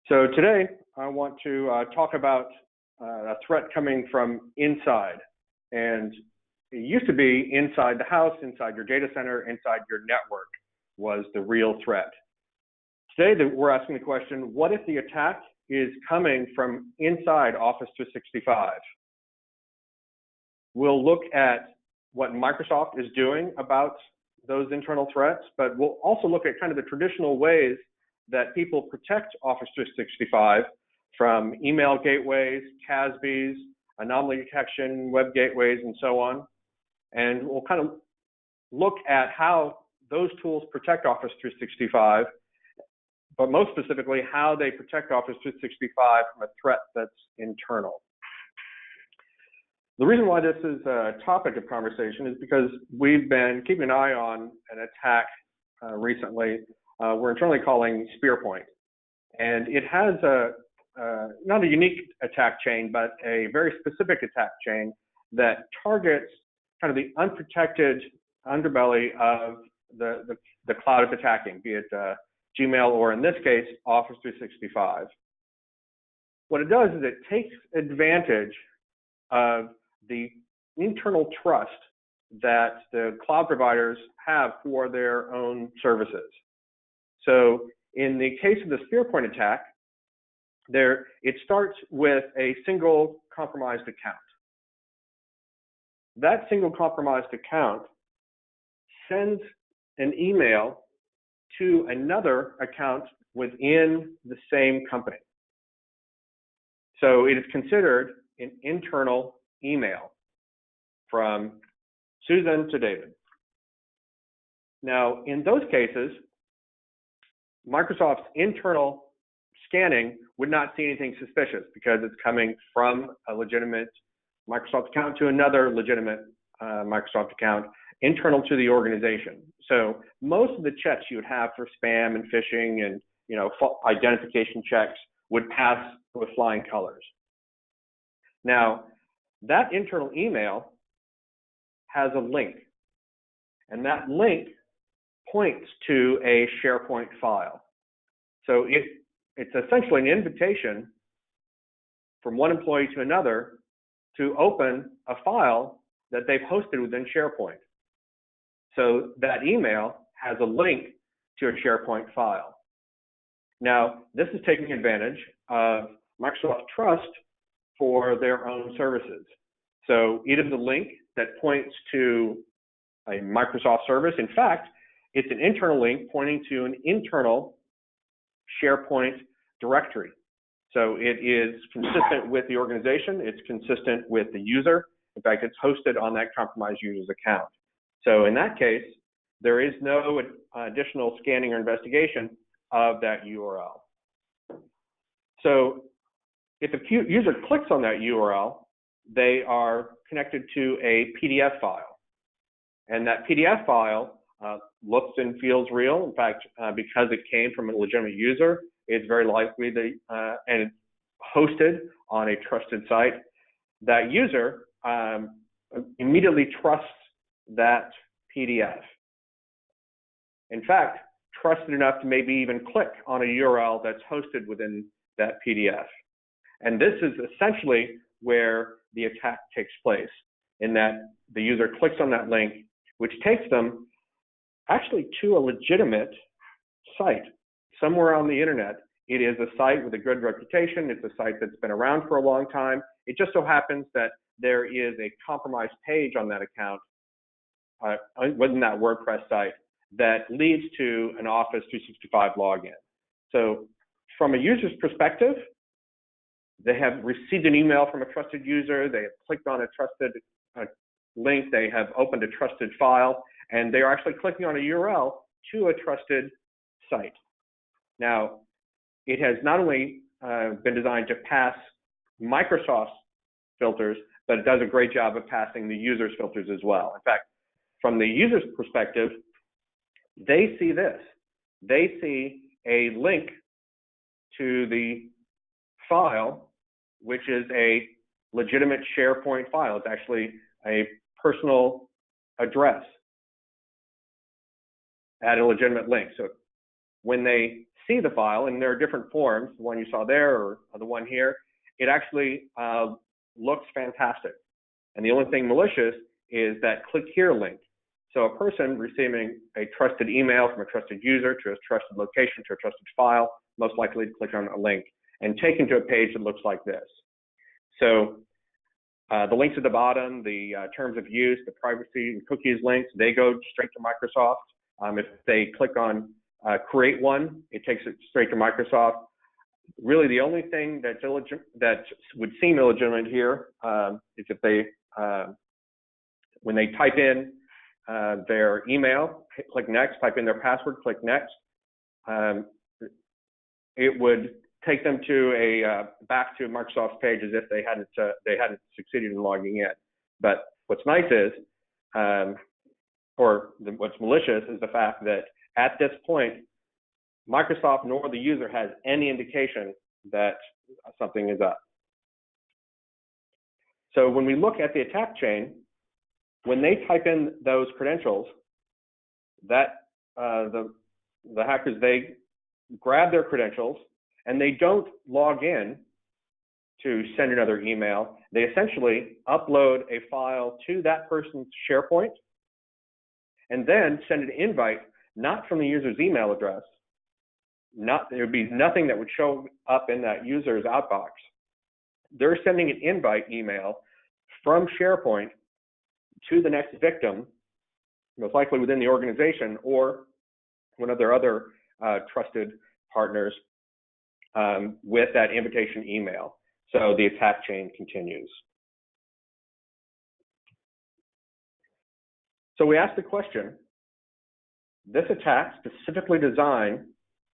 So today I want to talk about a threat coming from inside. And it used to be inside the house, inside your data center, inside your network was the real threat. Today we're asking the question, what if the attack is coming from inside Office 365? We'll look at what Microsoft is doing about those internal threats, but we'll also look at kind of the traditional ways that people protect Office 365 from email gateways, CASBs, anomaly detection, web gateways, and so on. And we'll kind of look at how those tools protect Office 365, but most specifically, how they protect Office 365 from a threat that's internal. The reason why this is a topic of conversation is because we've been keeping an eye on an attack recently we're internally calling SpearPoint. And it has not a unique attack chain, but a very specific attack chain that targets kind of the unprotected underbelly of the cloud it's attacking, be it Gmail or, in this case, Office 365. What it does is it takes advantage of the internal trust that the cloud providers have for their own services. So in the case of the SpearPoint attack, it starts with a single compromised account. That single compromised account sends an email to another account within the same company. So it is considered an internal email from Susan to David. Now, in those cases, Microsoft's internal scanning would not see anything suspicious because it's coming from a legitimate Microsoft account to another legitimate Microsoft account internal to the organization. So most of the checks you would have for spam and phishing and identification checks would pass with flying colors. Now, that internal email has a link, and that link points to a SharePoint file. So it's essentially an invitation from one employee to another to open a file that they've hosted within SharePoint. So that email has a link to a SharePoint file. Now, this is taking advantage of Microsoft Trust for their own services. So it is a link that points to a Microsoft service. In fact, it's an internal link pointing to an internal SharePoint directory. So it is consistent with the organization. It's consistent with the user. In fact, it's hosted on that compromised user's account. So in that case, there is no additional scanning or investigation of that URL. So if a user clicks on that URL, they are connected to a PDF file. And that PDF file looks and feels real. In fact, because it came from a legitimate user, it's very likely that, and it's hosted on a trusted site, that user immediately trusts that PDF. In fact, trusted enough to maybe even click on a URL that's hosted within that PDF. And this is essentially where the attack takes place, in that the user clicks on that link, which takes them actually to a legitimate site somewhere on the internet. It is a site with a good reputation. It's a site that's been around for a long time. It just so happens that there is a compromised page on that account, within that WordPress site, that leads to an Office 365 login. So from a user's perspective, they have received an email from a trusted user. They have clicked on a trusted link. They have opened a trusted file, and they are actually clicking on a URL to a trusted site. Now, it has not only been designed to pass Microsoft's filters, but it does a great job of passing the user's filters as well. In fact, from the user's perspective, they see this. They see a link to the file, which is a legitimate SharePoint file. It's actually a personal address at a legitimate link. So when they see the file, and there are different forms, the one you saw there or the one here, it actually looks fantastic. And the only thing malicious is that click here link. So a person receiving a trusted email from a trusted user to a trusted location to a trusted file, most likely to click on a link and taken to a page that looks like this. So the links at the bottom, the terms of use, the privacy and cookies links, they go straight to Microsoft. If they click on create one, it takes it straight to Microsoft. Really, the only thing that would seem illegitimate here is if they, when they type in their email, click next, type in their password, click next, it would take them to back to Microsoft's page as if they hadn't succeeded in logging in. But what's nice is, what's malicious is the fact that at this point, Microsoft nor the user has any indication that something is up. So when we look at the attack chain, when they type in those credentials, that the hackers, they grab their credentials and they don't log in to send another email. They essentially upload a file to that person's SharePoint and then send an invite, not from the user's email address. There would be nothing that would show up in that user's outbox. They're sending an invite email from SharePoint to the next victim, most likely within the organization or one of their other trusted partners with that invitation email. So the attack chain continues. So we asked the question, this attack specifically designed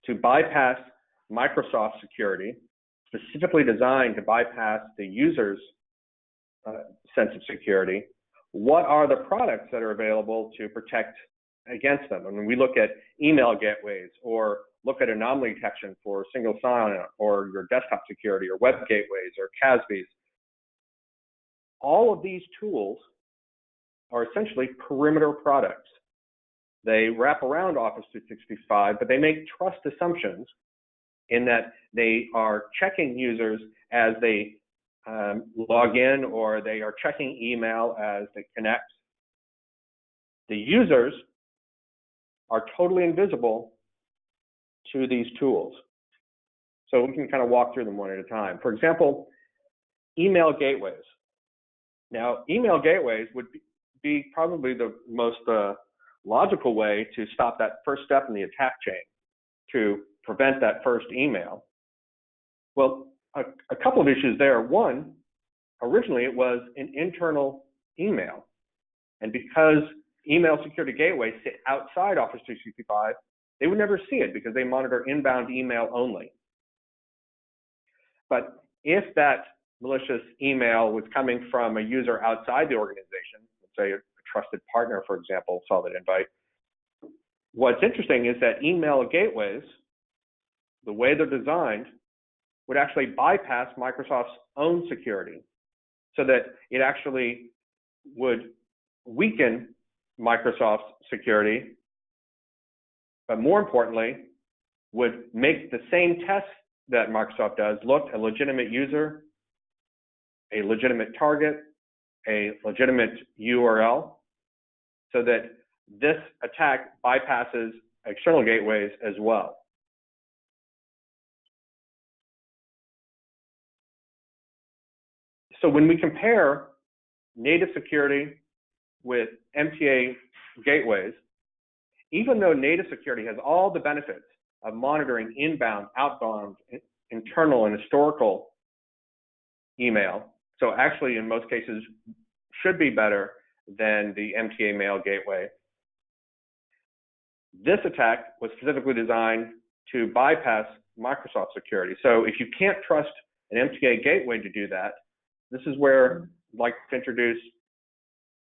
to bypass Microsoft security, specifically designed to bypass the user's sense of security, what are the products that are available to protect against them? And when we look at email gateways or look at anomaly detection for single sign-on or your desktop security or web gateways or CASBs, all of these tools are essentially perimeter products. They wrap around Office 365, but they make trust assumptions in that they are checking users as they log in, or they are checking email as they connect. The users are totally invisible to these tools. So we can kind of walk through them one at a time. For example, email gateways. Now, email gateways would be probably the most logical way to stop that first step in the attack chain, to prevent that first email. Well, a couple of issues there. One, originally it was an internal email. And because email security gateways sit outside Office 365, they would never see it because they monitor inbound email only. But if that malicious email was coming from a user outside the organization, let's say a trusted partner, for example, saw that invite, what's interesting is that email gateways, the way they're designed, would actually bypass Microsoft's own security, so that it actually would weaken Microsoft's security, but more importantly, would make the same tests that Microsoft does look a legitimate user, a legitimate target, a legitimate URL, so that this attack bypasses external gateways as well. So when we compare native security with MTA gateways, even though native security has all the benefits of monitoring inbound, outbound, internal, and historical email, so actually in most cases should be better than the MTA mail gateway, this attack was specifically designed to bypass Microsoft security. So if you can't trust an MTA gateway to do that, this is where I'd like to introduce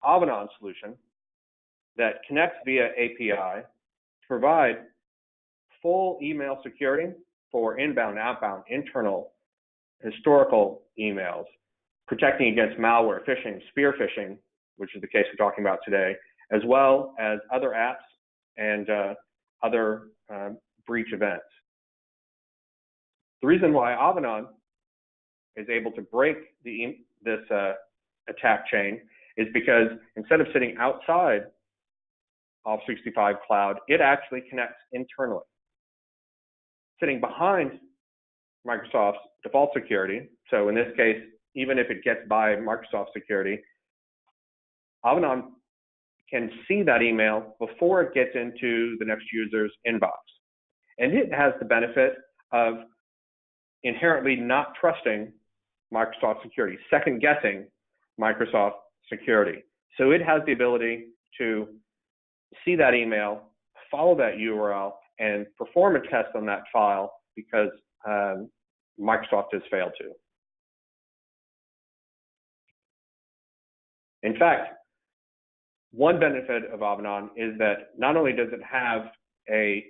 Avanan solution that connects via API to provide full email security for inbound, outbound, internal, historical emails, protecting against malware, phishing, spear phishing, which is the case we're talking about today, as well as other apps and other breach events. The reason why Avanan is able to break this attack chain is because instead of sitting outside Office 365 Cloud, it actually connects internally. Sitting behind Microsoft's default security, so in this case, even if it gets by Microsoft security, Avanan can see that email before it gets into the next user's inbox. And it has the benefit of inherently not trusting Microsoft security, second guessing Microsoft security. So it has the ability to see that email, follow that URL, and perform a test on that file because Microsoft has failed to. In fact, one benefit of Avanan is that not only does it have a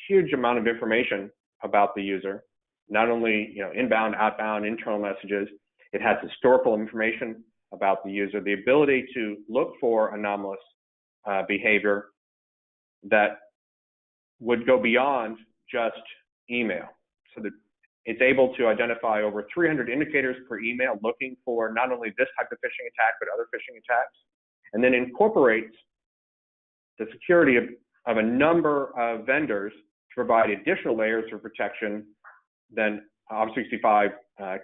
huge amount of information about the user, not only inbound, outbound, internal messages, it has historical information about the user, the ability to look for anomalous behavior that would go beyond just email. So that it's able to identify over 300 indicators per email looking for not only this type of phishing attack, but other phishing attacks, and then incorporates the security of a number of vendors to provide additional layers of protection than Office 365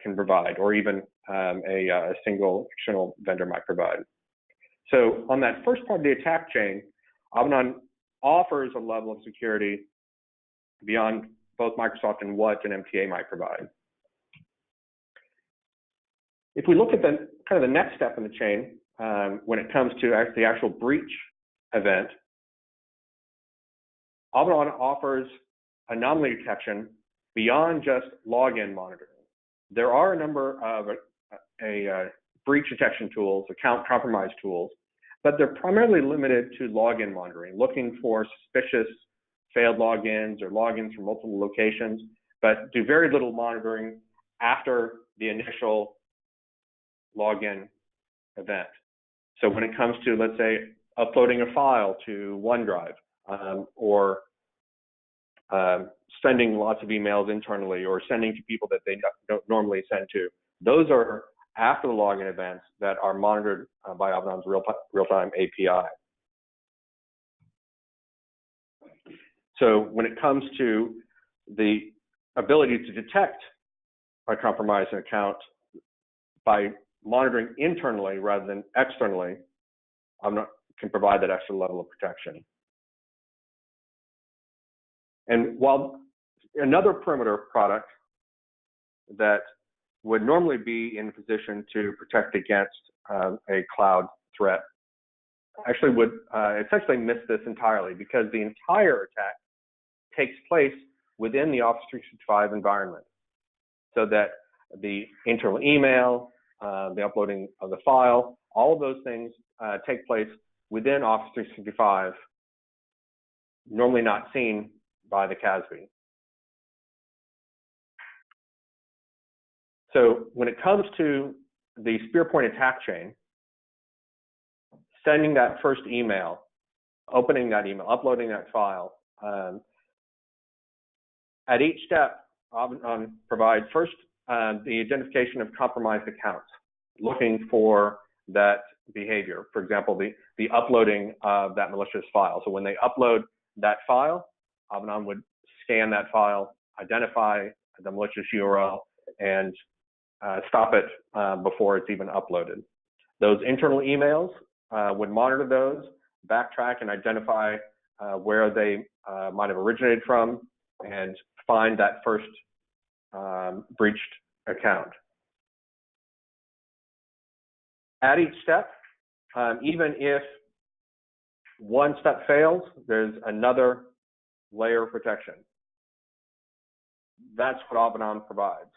can provide, or even a single external vendor might provide. So on that first part of the attack chain, Avanan offers a level of security beyond both Microsoft and what an MTA might provide. If we look at the kind of the next step in the chain, when it comes to the actual breach event, Avanan offers anomaly detection beyond just login monitoring. There are a number of breach detection tools, account compromise tools, but they're primarily limited to login monitoring, looking for suspicious failed logins or logins from multiple locations, but do very little monitoring after the initial login event. So when it comes to, let's say, uploading a file to OneDrive, or sending lots of emails internally, or sending to people that they don't normally send to, those are after the login events that are monitored by Avanan's real-time API. So when it comes to the ability to detect a compromised account by monitoring internally rather than externally, Avanan can provide that extra level of protection. And while another perimeter product that would normally be in a position to protect against a cloud threat actually would essentially miss this entirely, because the entire attack takes place within the Office 365 environment, so that the internal email, the uploading of the file, all of those things take place within Office 365, normally not seen by the CASB. So when it comes to the SpearPoint attack chain, sending that first email, opening that email, uploading that file, at each step, Avanan provides first the identification of compromised accounts, looking for that behavior. For example, the uploading of that malicious file. So when they upload that file, Avanan would scan that file, identify the malicious URL, and stop it before it's even uploaded. Those internal emails would monitor those, backtrack and identify where they might have originated from, and find that first breached account. At each step, even if one step fails, there's another layer of protection. That's what Avanan provides.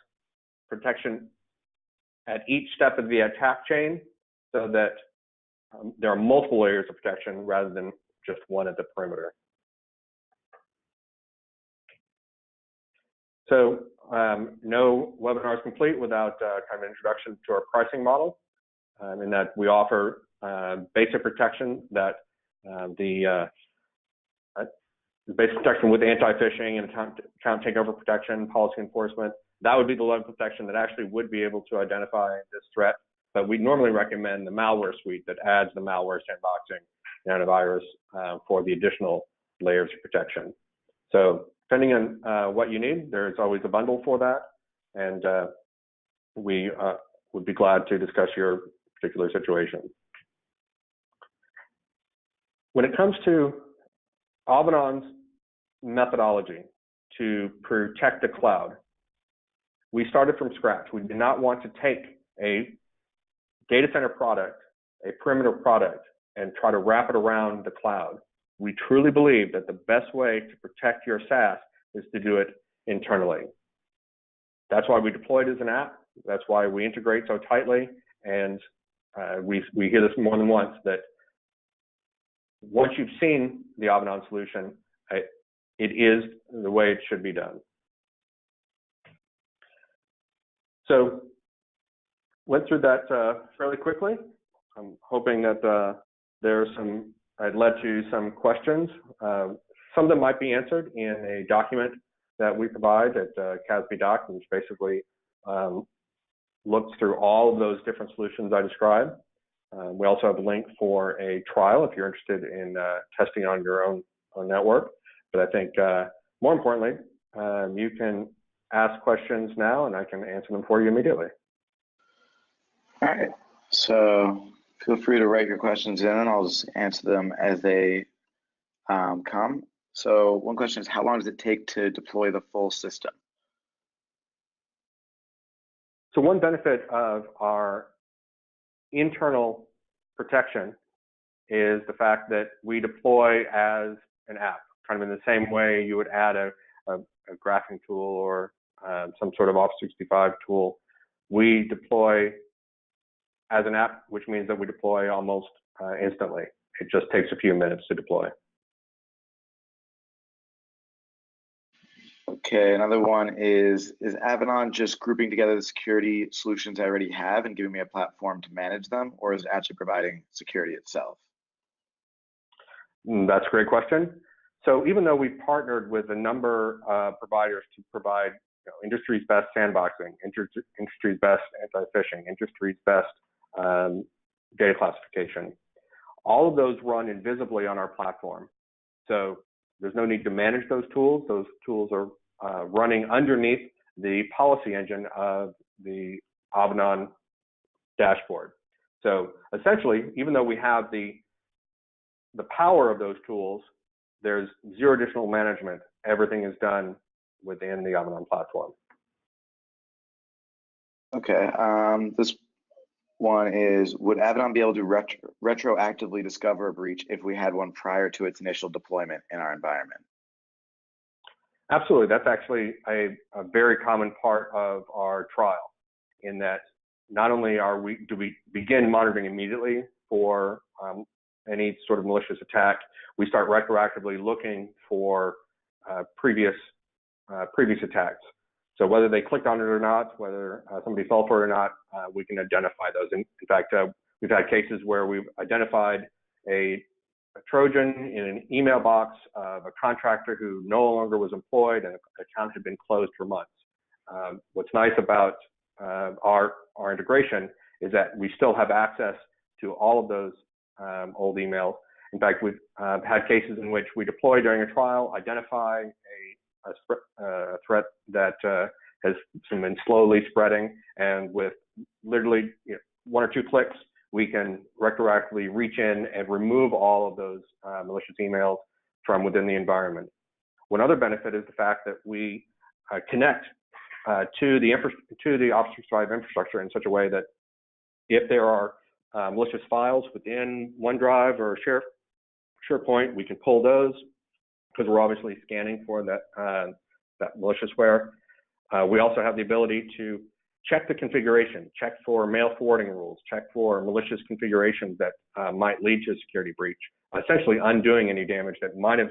Protection at each step of the attack chain, so that there are multiple layers of protection rather than just one at the perimeter. So no webinar is complete without kind of an introduction to our pricing model, in that we offer basic protection that basic protection with anti-phishing and account takeover protection, policy enforcement. That would be the level of protection that actually would be able to identify this threat. But we normally recommend the malware suite that adds the malware, sandboxing, and antivirus for the additional layers of protection. So depending on what you need, there's always a bundle for that. And we would be glad to discuss your particular situation. When it comes to Avanan's methodology to protect the cloud, we started from scratch. We did not want to take a data center product, a perimeter product, and try to wrap it around the cloud. We truly believe that the best way to protect your SaaS is to do it internally. That's why we deployed as an app. That's why we integrate so tightly. And we hear this more than once, that once you've seen the Avanan solution, it is the way it should be done. So went through that fairly quickly. I'm hoping that I'd led to some questions. Some of them might be answered in a document that we provide at CASB Doc, which basically looks through all of those different solutions I described. We also have a link for a trial if you're interested in testing on your own network. But I think more importantly, you can ask questions now and I can answer them for you immediately. All right, so feel free to write your questions in and I'll just answer them as they come. So one question is, how long does it take to deploy the full system? So one benefit of our internal protection is the fact that we deploy as an app, kind of in the same way you would add a graphing tool or some sort of Office 365 tool. We deploy as an app, which means that we deploy almost instantly. It just takes a few minutes to deploy. Okay, another one is Avanan just grouping together the security solutions I already have and giving me a platform to manage them, or is it actually providing security itself? That's a great question. So even though we've partnered with a number of providers to provide industry's best sandboxing, industry's best anti-phishing, industry's best data classification, all of those run invisibly on our platform. So there's no need to manage those tools. Those tools are running underneath the policy engine of the Avanan dashboard. So essentially, even though we have the power of those tools, there's zero additional management. Everything is done within the Avanan platform. Okay, this one is, would Avanan be able to retroactively discover a breach if we had one prior to its initial deployment in our environment? Absolutely. That's actually a very common part of our trial, in that not only do we begin monitoring immediately for any sort of malicious attack, we start retroactively looking for previous attacks. So whether they clicked on it or not, whether somebody fell for it or not, we can identify those. In fact, we've had cases where we've identified a Trojan in an email box of a contractor who no longer was employed and the account had been closed for months. What's nice about our integration is that we still have access to all of those old emails. In fact, we've had cases in which we deploy during a trial, identify a threat that has been slowly spreading, and with literally one or two clicks, we can retroactively reach in and remove all of those malicious emails from within the environment. One other benefit is the fact that we connect to the Office 365 infrastructure in such a way that if there are malicious files within OneDrive or SpearPoint, we can pull those because we're obviously scanning for that maliciousware. We also have the ability to check the configuration, check for mail forwarding rules, check for malicious configurations that might lead to a security breach, essentially undoing any damage that might have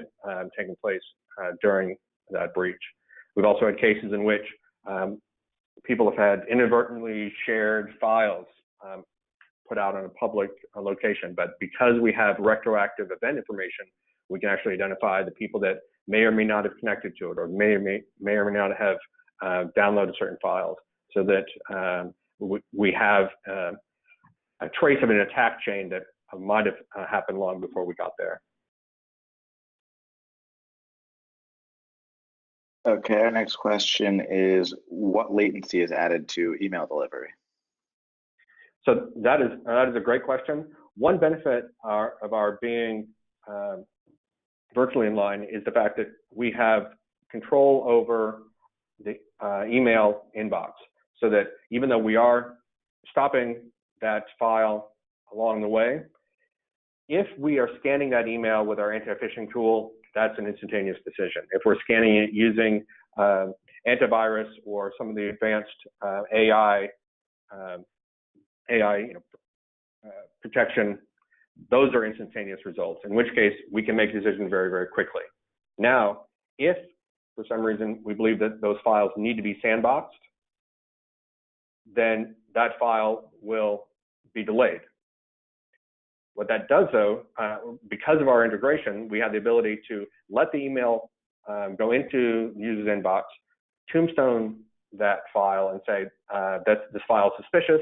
taken place during that breach. We've also had cases in which people have had inadvertently shared files put out on a public location, but because we have retroactive event information, we can actually identify the people that may or may not have connected to it, or may or may not have downloaded certain files, so that we have a trace of an attack chain that might have happened long before we got there. Okay, our next question is, what latency is added to email delivery? So that is a great question. One benefit of our being virtually in line is the fact that we have control over the email inbox, so that even though we are stopping that file along the way, if we are scanning that email with our anti-phishing tool, that's an instantaneous decision. If we're scanning it using antivirus or some of the advanced AI protection, those are instantaneous results, in which case we can make decisions very, very quickly. Now, if for some reason we believe that those files need to be sandboxed, then that file will be delayed. What that does, though, because of our integration, we have the ability to let the email go into the user's inbox, tombstone that file and say, this file is suspicious,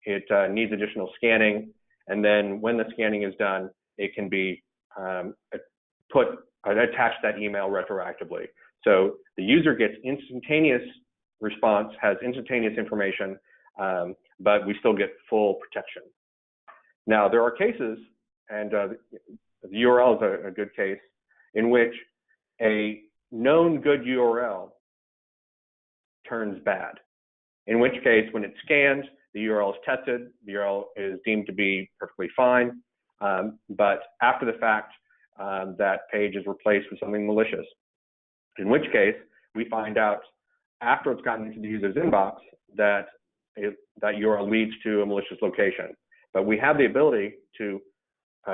it needs additional scanning, and then when the scanning is done, it can be attached that email retroactively. So the user gets instantaneous response, has instantaneous information, but we still get full protection. Now, there are cases, and the URL is a good case, in which a known good URL turns bad, in which case when it scans, the URL is tested, the URL is deemed to be perfectly fine, but after the fact, that page is replaced with something malicious, in which case we find out after it's gotten into the user's inbox that that URL leads to a malicious location. But we have the ability to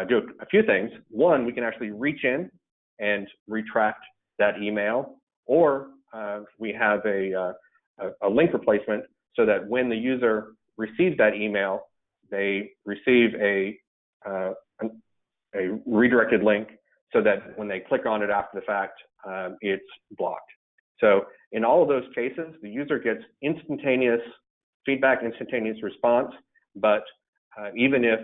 do a few things. One, we can actually reach in and retract that email, or we have a link replacement, so that when the user receives that email, they receive a redirected link, so that when they click on it after the fact, it's blocked. So in all of those cases, the user gets instantaneous feedback, instantaneous response, but even if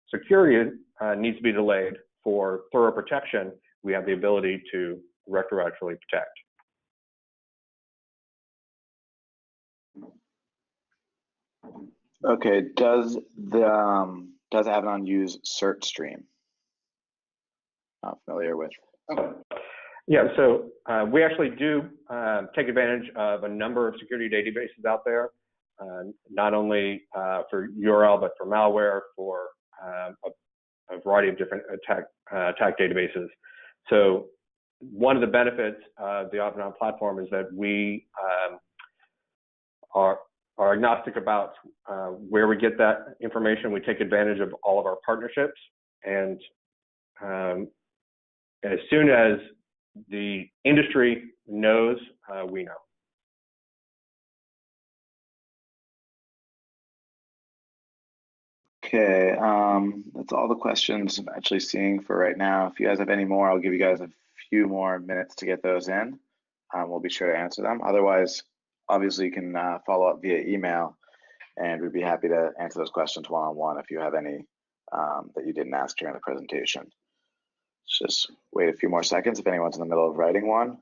security needs to be delayed for thorough protection, we have the ability to retroactively protect. Okay, does Avanan use CertStream? Not familiar with. Yeah, so we actually do take advantage of a number of security databases out there, not only for URL, but for malware, for a variety of different attack databases. So one of the benefits of the Avanan platform is that we are agnostic about where we get that information. We take advantage of all of our partnerships, and as soon as the industry knows, we know. Okay, that's all the questions I'm actually seeing for right now. If you guys have any more, I'll give you guys a few more minutes to get those in. We'll be sure to answer them. Otherwise, obviously, you can follow up via email, and we'd be happy to answer those questions one-on-one if you have any that you didn't ask during the presentation. Let's just wait a few more seconds if anyone's in the middle of writing one.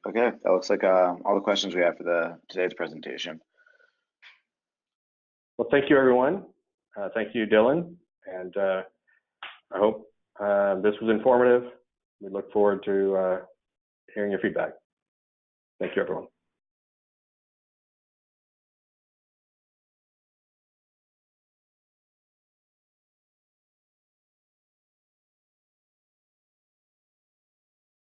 Okay, that looks like all the questions we have for today's presentation. Well, thank you, everyone. Thank you, Dylan, and I hope this was informative. We look forward to hearing your feedback. Thank you, everyone.